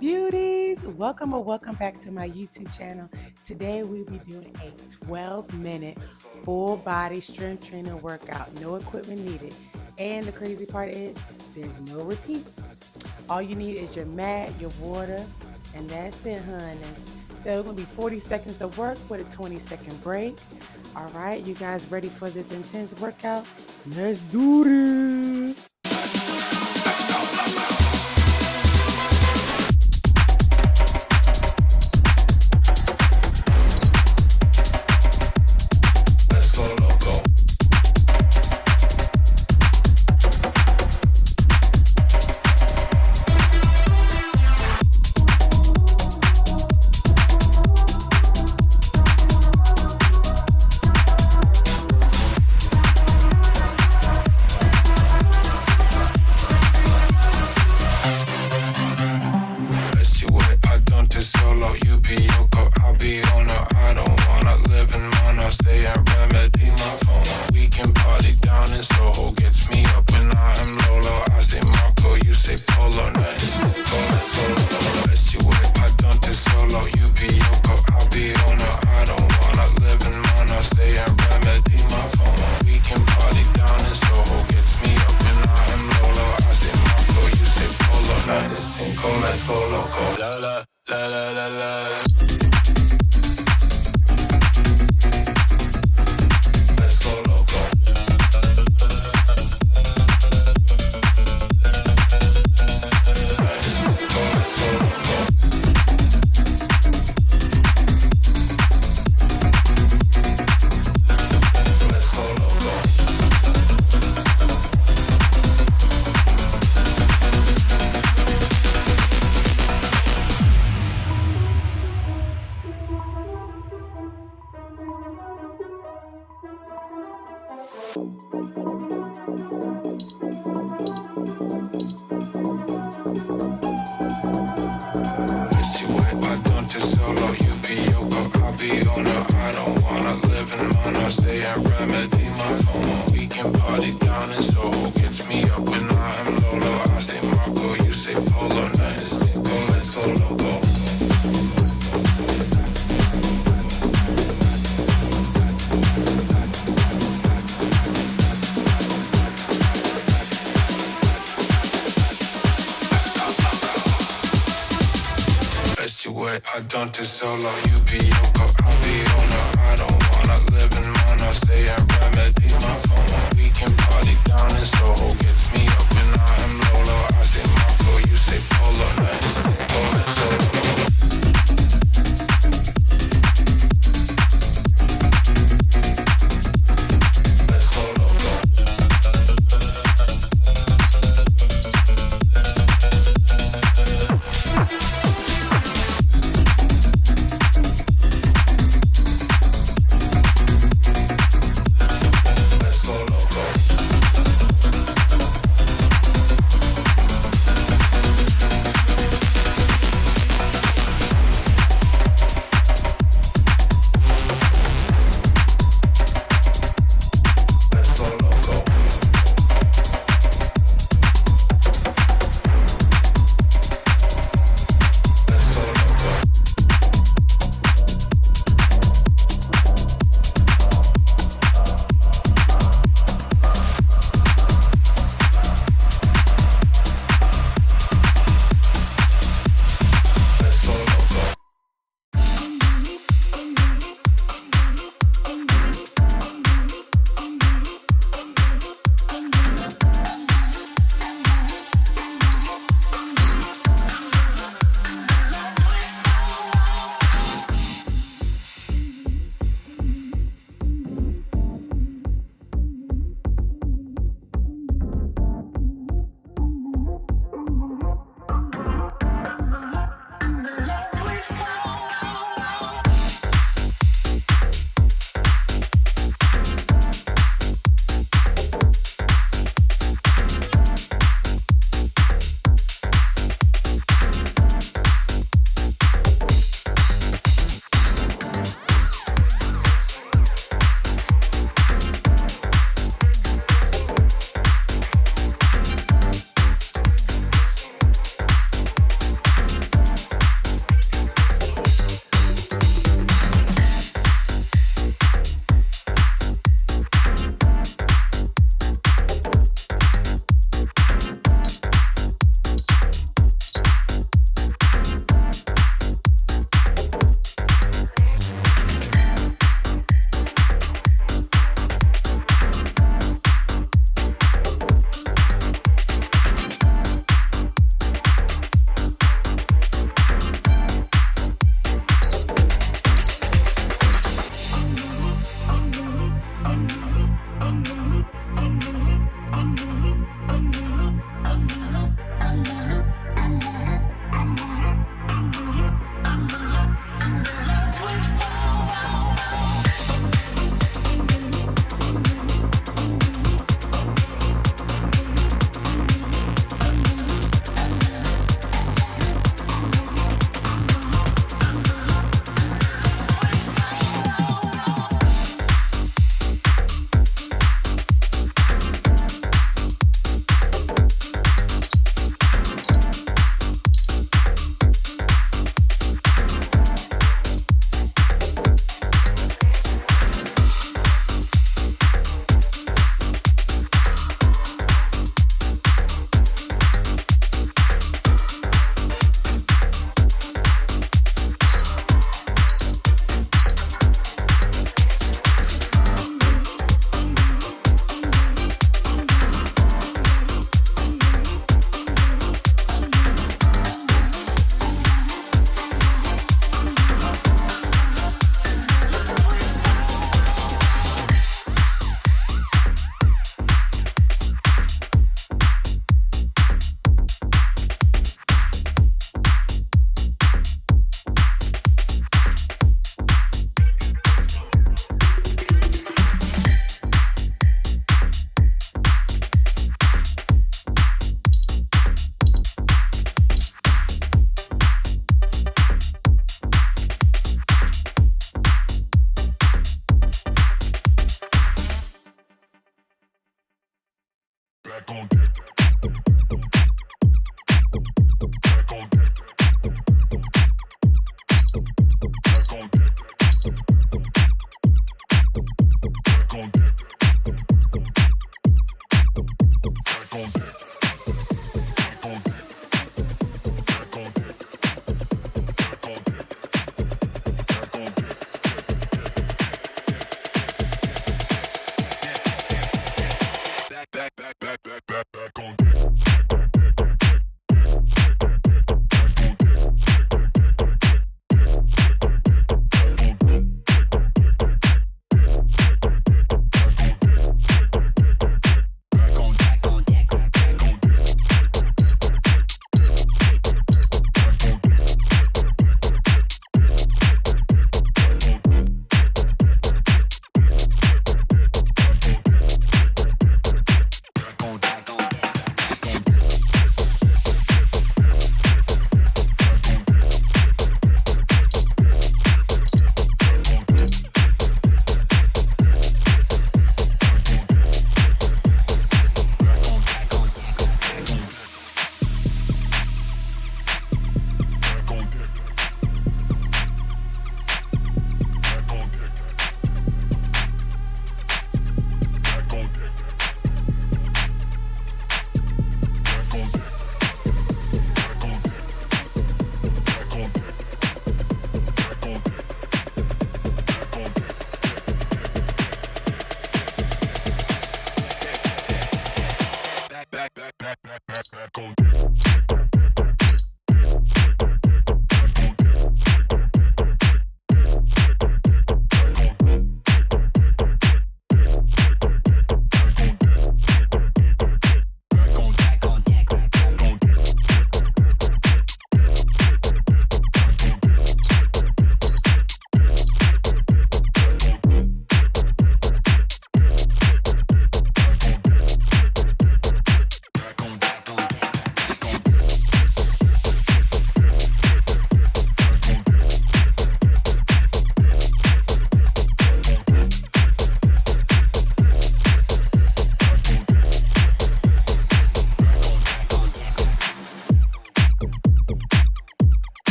Beauties, welcome or welcome back to my YouTube channel. Today we'll be doing a 12-minute full body strength training workout. No equipment needed. And the crazy part is there's no repeats. All you need is your mat, your water, and that's it, honey. So it's going to be 40 seconds of work with a 20-second break. All right, you guys ready for this intense workout? Let's do this. I don't do solo, you be Yoko, I'll be owner. I don't wanna live in mono, stay at remedy my phone. We can party down in Soho, gets me up when I am Lolo. I say Marco, you say Polo, nice.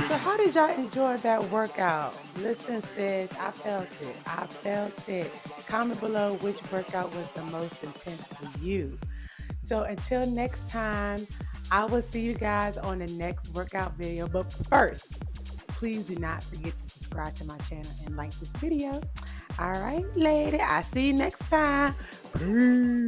So how did y'all enjoy that workout? Listen, sis, I felt it. I felt it. Comment below which workout was the most intense for you. So until next time, I will see you guys on the next workout video. But first, please do not forget to subscribe to my channel and like this video. All right, lady. I'll see you next time. Peace.